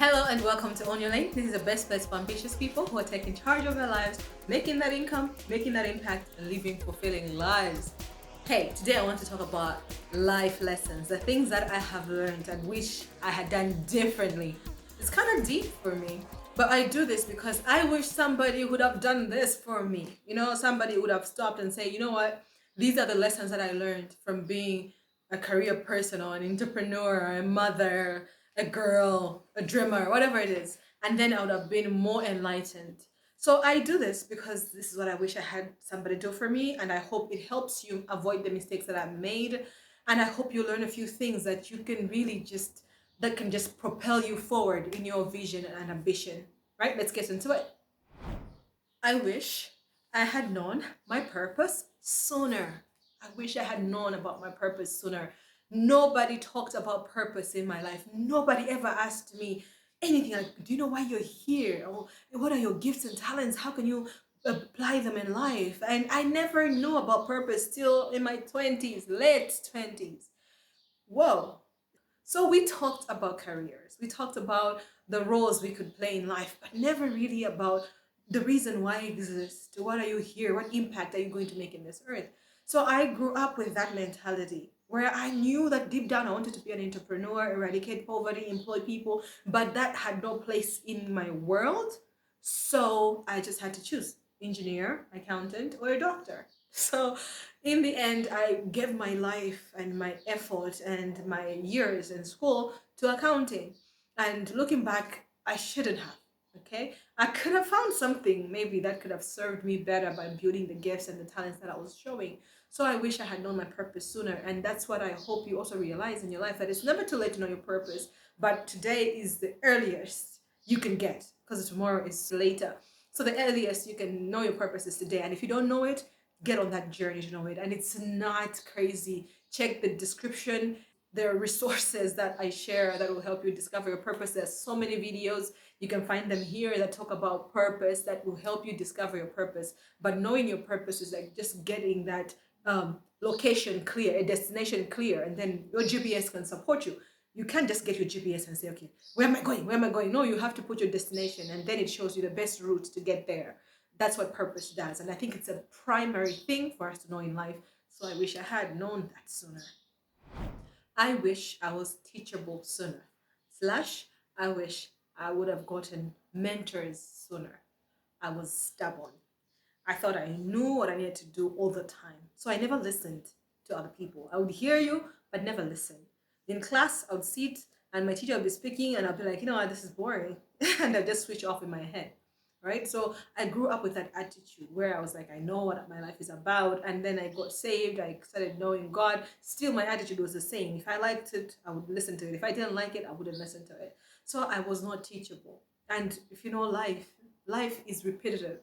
Hello and welcome to Own Your Lane. This is the best place for ambitious people who are taking charge of their lives, making that income, making that impact, and living fulfilling lives. Hey, today I want to talk about life lessons, the things that I have learned and wish I had done differently. It's kind of deep for me, but I do this because I wish somebody would have done this for me. Somebody would have stopped and say, you know what? These are the lessons that I learned from being a career person or an entrepreneur, a mother, a girl, a dreamer, whatever it is. And then I would have been more enlightened. So I do this because this is what I wish I had somebody do for me. And I hope it helps you avoid the mistakes that I made. And I hope you learn a few things that you can really that can just propel you forward in your vision and ambition. Right? Let's get into it. I wish I had known my purpose sooner. I wish I had known about my purpose sooner. Nobody talked about purpose in my life. Nobody ever asked me anything like, do you know why you're here? Or what are your gifts and talents? How can you apply them in life? And I never knew about purpose till in my 20s, late 20s. Whoa. So we talked about careers. We talked about the roles we could play in life, but never really about the reason why I exist. What are you here? What impact are you going to make in this earth? So I grew up with that mentality where I knew that deep down I wanted to be an entrepreneur, eradicate poverty, employ people, but that had no place in my world. So I just had to choose engineer, accountant, or a doctor. So in the end, I gave my life and my effort and my years in school to accounting. And looking back, I shouldn't have. Okay, I could have found something maybe that could have served me better by building the gifts and the talents that I was showing. So I wish I had known my purpose sooner. And that's what I hope you also realize in your life, that it's never too late to know your purpose, but today is the earliest you can get, because tomorrow is later. So the earliest you can know your purpose is today. And if you don't know it, get on that journey to know it. And it's not crazy. Check the description. There are resources that I share that will help you discover your purpose. There's so many videos. You can find them here that talk about purpose that will help you discover your purpose. But knowing your purpose is like just getting that location clear, a destination clear, and then your GPS can support you. You can't just get your GPS and say, okay, where am I going? Where am I going? No, you have to put your destination, and then it shows you the best route to get there. That's what purpose does. And I think it's a primary thing for us to know in life. So I wish I had known that sooner. I wish I was teachable sooner. Slash, I wish I would have gotten mentors sooner. I was stubborn. I thought I knew what I needed to do all the time. So I never listened to other people. I would hear you, but never listen. In class, I would sit and my teacher would be speaking, and I'd be like, you know what, this is boring. And I'd just switch off in my head. Right? So I grew up with that attitude where I was like, I know what my life is about. And then I got saved. I started knowing God. Still, my attitude was the same. If I liked it, I would listen to it. If I didn't like it, I wouldn't listen to it. So I was not teachable. And if you know life is repetitive.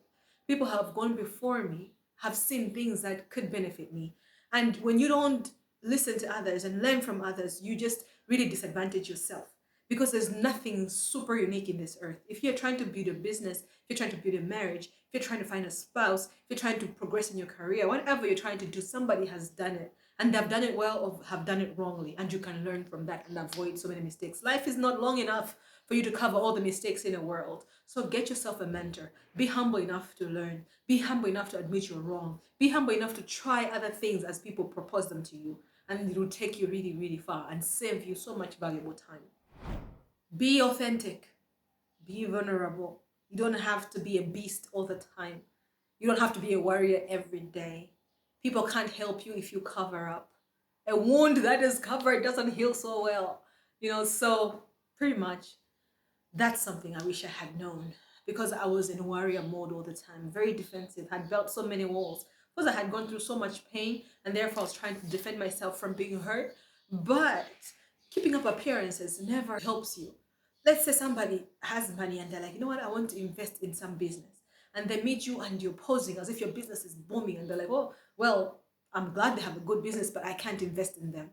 People have gone before me, have seen things that could benefit me. And when you don't listen to others and learn from others, you just really disadvantage yourself, because there's nothing super unique in this earth. If you're trying to build a business, if you're trying to build a marriage, if you're trying to find a spouse, if you're trying to progress in your career, whatever you're trying to do, somebody has done it. And they've done it well or have done it wrongly. And you can learn from that and avoid so many mistakes. Life is not long enough for you to cover all the mistakes in the world. So get yourself a mentor. Be humble enough to learn. Be humble enough to admit you're wrong. Be humble enough to try other things as people propose them to you. And it will take you really, really far and save you so much valuable time. Be authentic. Be vulnerable. You don't have to be a beast all the time. You don't have to be a warrior every day. People can't help you if you cover up. A wound that is covered doesn't heal so well. So pretty much that's something I wish I had known, because I was in warrior mode all the time, very defensive, had built so many walls because I had gone through so much pain, and therefore I was trying to defend myself from being hurt. But keeping up appearances never helps you. Let's say somebody has money and they're like, you know what, I want to invest in some business. And they meet you and you're posing as if your business is booming, and they're like, oh, well, I'm glad they have a good business, but I can't invest in them.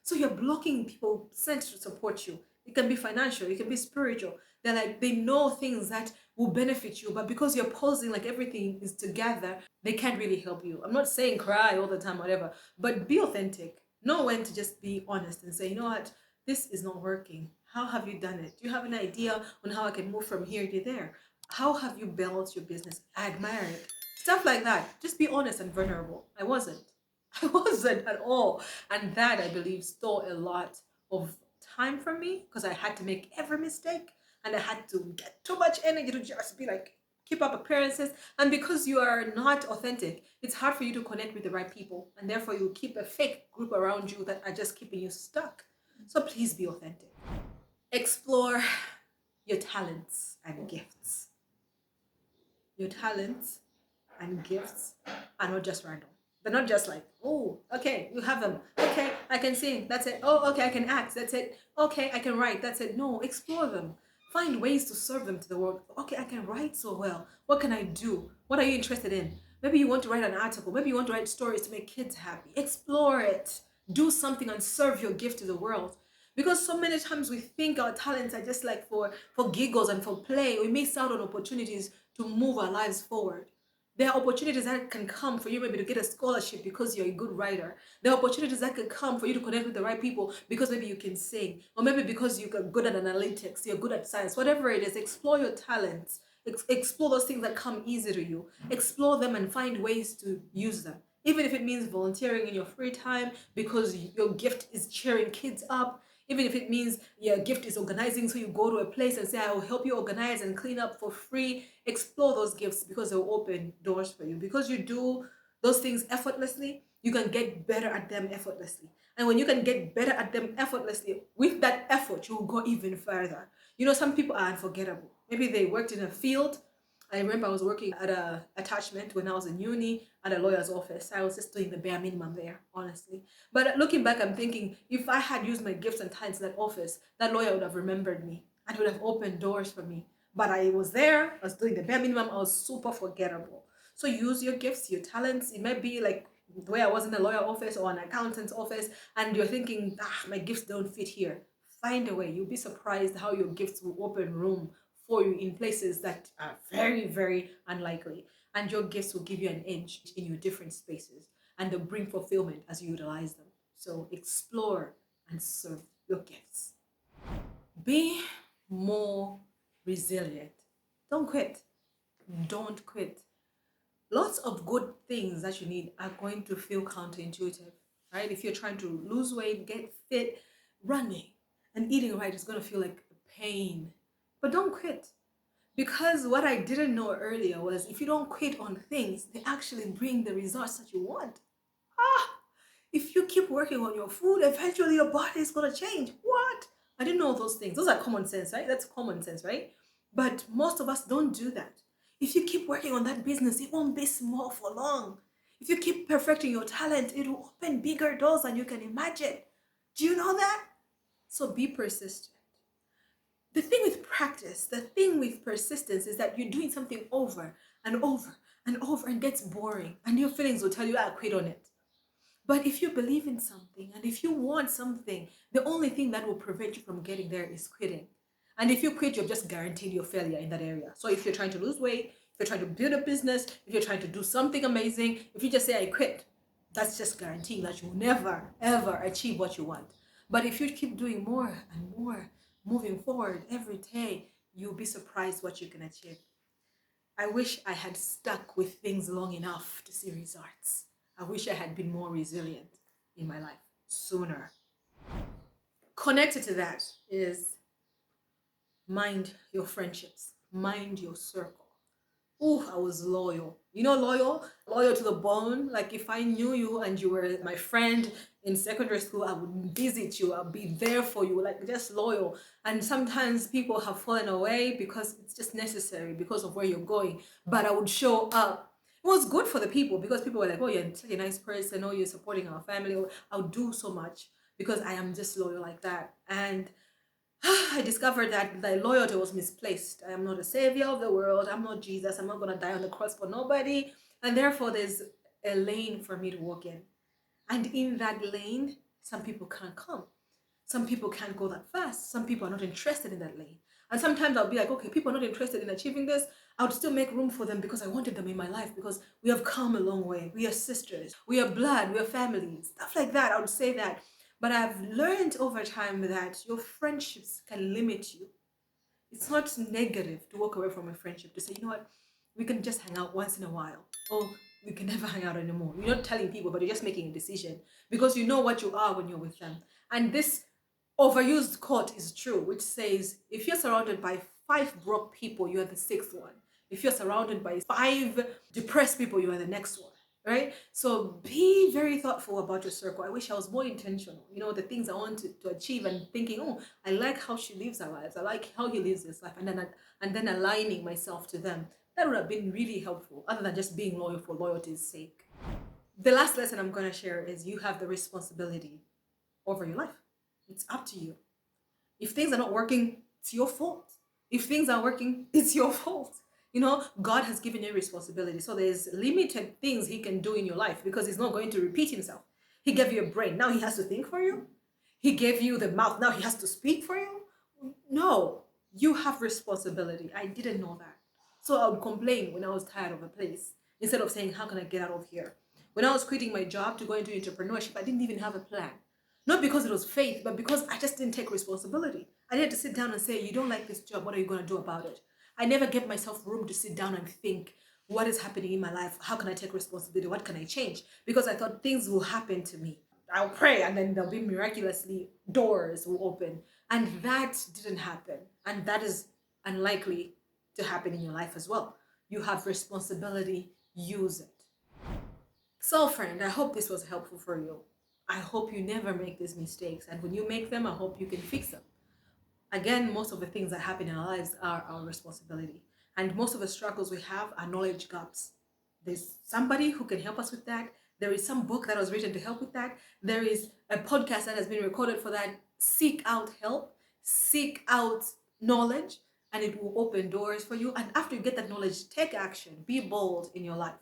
So you're blocking people sent to support you. It can be financial, it can be spiritual. They're like, they know things that will benefit you, but because you're posing like everything is together, they can't really help you. I'm not saying cry all the time, whatever, but be authentic. Know when to just be honest and say, you know what, this is not working. How have you done it? Do you have an idea on how I can move from here to there? How have you built your business? I admire it. Stuff like that. Just be honest and vulnerable. I wasn't. I wasn't at all. And that, I believe, stole a lot of time from me because I had to make every mistake and I had to get too much energy to just be like, keep up appearances. And because you are not authentic, it's hard for you to connect with the right people. And therefore, you keep a fake group around you that are just keeping you stuck. So please be authentic. Explore your talents and gifts. Your talents and gifts are not just random. They're not just like, oh, okay, you have them. Okay, I can sing. That's it. Oh, okay, I can act. That's it. Okay, I can write. That's it. No, explore them. Find ways to serve them to the world. Okay, I can write so well. What can I do? What are you interested in? Maybe you want to write an article. Maybe you want to write stories to make kids happy. Explore it. Do something and serve your gift to the world. Because so many times we think our talents are just like for giggles and for play. We miss out on opportunities to move our lives forward. There are opportunities that can come for you maybe to get a scholarship because you're a good writer. There are opportunities that can come for you to connect with the right people because maybe you can sing, or maybe because you're good at analytics, you're good at science, whatever it is. Explore your talents. Explore those things that come easy to you. Explore them and find ways to use them. Even if it means volunteering in your free time because your gift is cheering kids up, even if it means your gift is organizing, so you go to a place and say, I will help you organize and clean up for free. Explore those gifts because they'll open doors for you. Because you do those things effortlessly, you can get better at them effortlessly. And when you can get better at them effortlessly, with that effort, you'll go even further. You know, some people are unforgettable. Maybe they worked in a field. I remember I was working at a attachment when I was in uni at a lawyer's office. I was just doing the bare minimum there, honestly. But looking back, I'm thinking if I had used my gifts and talents in that office, that lawyer would have remembered me and would have opened doors for me. But I was there, I was doing the bare minimum, I was super forgettable. So use your gifts, your talents. It might be like the way I was in a lawyer office or an accountant's office, and you're thinking, my gifts don't fit here. Find a way. You'll be surprised how your gifts will open room for you in places that are very, very unlikely. And your gifts will give you an edge in your different spaces and they'll bring fulfillment as you utilize them. So explore and serve your gifts. Be more resilient. Don't quit. Don't quit. Lots of good things that you need are going to feel counterintuitive, right? If you're trying to lose weight, get fit, running and eating right is going to feel like pain. But don't quit. Because what I didn't know earlier was if you don't quit on things, they actually bring the results that you want. Ah, if you keep working on your food, eventually your body is going to change. What? I didn't know those things. Those are common sense, right? That's common sense, right? But most of us don't do that. If you keep working on that business, it won't be small for long. If you keep perfecting your talent, it will open bigger doors than you can imagine. Do you know that? So be persistent. The thing with practice, the thing with persistence is that you're doing something over and over and over and gets boring and your feelings will tell you, I quit on it. But if you believe in something and if you want something, the only thing that will prevent you from getting there is quitting. And if you quit, you're just guaranteed your failure in that area. So if you're trying to lose weight, if you're trying to build a business, if you're trying to do something amazing, if you just say, I quit, that's just guaranteeing that you'll never, ever achieve what you want. But if you keep doing more and more, moving forward every day, you'll be surprised what you can achieve. I wish I had stuck with things long enough to see results. I wish I had been more resilient in my life sooner. Connected to that is mind your friendships, mind your circle. Oh, I was loyal. You know, loyal to the bone. Like if I knew you and you were my friend in secondary school, I would visit you. I'll be there for you. Like just loyal. And sometimes people have fallen away because it's just necessary because of where you're going. But I would show up. It was good for the people because people were like, oh, you're such a nice person. Oh, you're supporting our family. I'll do so much because I am just loyal like that. And I discovered that the loyalty was misplaced. I am not a savior of the world. I'm not Jesus. I'm not going to die on the cross for nobody. And therefore, there's a lane for me to walk in. And in that lane, some people can't come. Some people can't go that fast. Some people are not interested in that lane. And sometimes I'll be like, okay, people are not interested in achieving this. I would still make room for them because I wanted them in my life because we have come a long way. We are sisters. We are blood. We are family. Stuff like that. I would say that. But I've learned over time that your friendships can limit you. It's not negative to walk away from a friendship, to say, you know what, we can just hang out once in a while. Or we can never hang out anymore. You're not telling people, but you're just making a decision because you know what you are when you're with them. And this overused quote is true, which says, if you're surrounded by five broke people, you are the sixth one. If you're surrounded by five depressed people, you are the next one. Right? So be very thoughtful about your circle. I wish I was more intentional. You know, the things I want to achieve, and thinking, oh, I like how she lives her lives. I like how he lives his life, and then aligning myself to them. That would have been really helpful, other than just being loyal for loyalty's sake. The last lesson I'm going to share is you have the responsibility over your life. It's up to you. If things are not working, it's your fault. If things are working, it's your fault. You know, God has given you responsibility. So there's limited things he can do in your life because he's not going to repeat himself. He gave you a brain. Now he has to think for you. He gave you the mouth. Now he has to speak for you. No, you have responsibility. I didn't know that. So I would complain when I was tired of a place instead of saying, how can I get out of here? When I was quitting my job to go into entrepreneurship, I didn't even have a plan. Not because it was faith, but because I just didn't take responsibility. I had to sit down and say, you don't like this job, what are you going to do about it? I never gave myself room to sit down and think, what is happening in my life? How can I take responsibility? What can I change? Because I thought things will happen to me. I'll pray and then there'll be miraculously doors will open. And that didn't happen. And that is unlikely to happen in your life as well. You have responsibility, use it. So, friend, I hope this was helpful for you. I hope you never make these mistakes. And when you make them, I hope you can fix them. Again, most of the things that happen in our lives are our responsibility. And most of the struggles we have are knowledge gaps. There's somebody who can help us with that. There is some book that was written to help with that. There is a podcast that has been recorded for that. Seek out help, seek out knowledge, and it will open doors for you. And after you get that knowledge, take action, be bold in your life.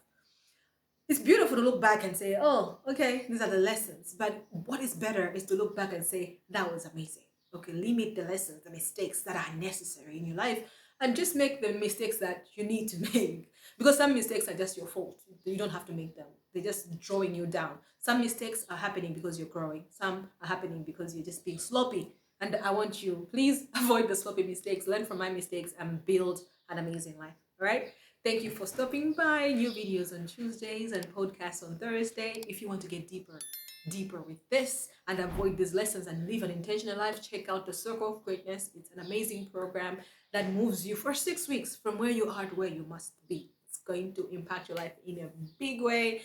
It's beautiful to look back and say, oh, okay, these are the lessons. But what is better is to look back and say, that was amazing. Okay, limit the lessons, the mistakes that are necessary in your life, and just make the mistakes that you need to make. Because some mistakes are just your fault. You don't have to make them. They're just drawing you down. Some mistakes are happening because you're growing. Some are happening because you're just being sloppy. And I want you, please avoid the sloppy mistakes, learn from my mistakes, and build an amazing life. All right? Thank you for stopping by. New videos on Tuesdays and podcasts on Thursday. If you want to get deeper with this and avoid these lessons and live an intentional life, check out the Circle of Greatness. It's an amazing program that moves you for 6 weeks from where you are to where you must be. It's going to impact your life in a big way.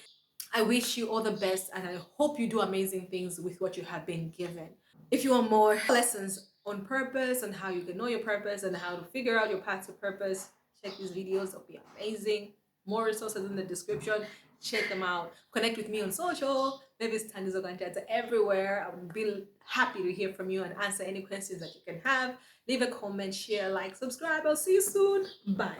I wish you all the best and I hope you do amazing things with what you have been given. If you want more lessons on purpose and how you can know your purpose and how to figure out your path to purpose, check these videos. They'll be amazing. More resources in the description. Check them out. Connect with me on social. Maybe it's Untitled Chapter everywhere. I would be happy to hear from you and answer any questions that you can have. Leave a comment, share, like, subscribe. I'll see you soon. Bye.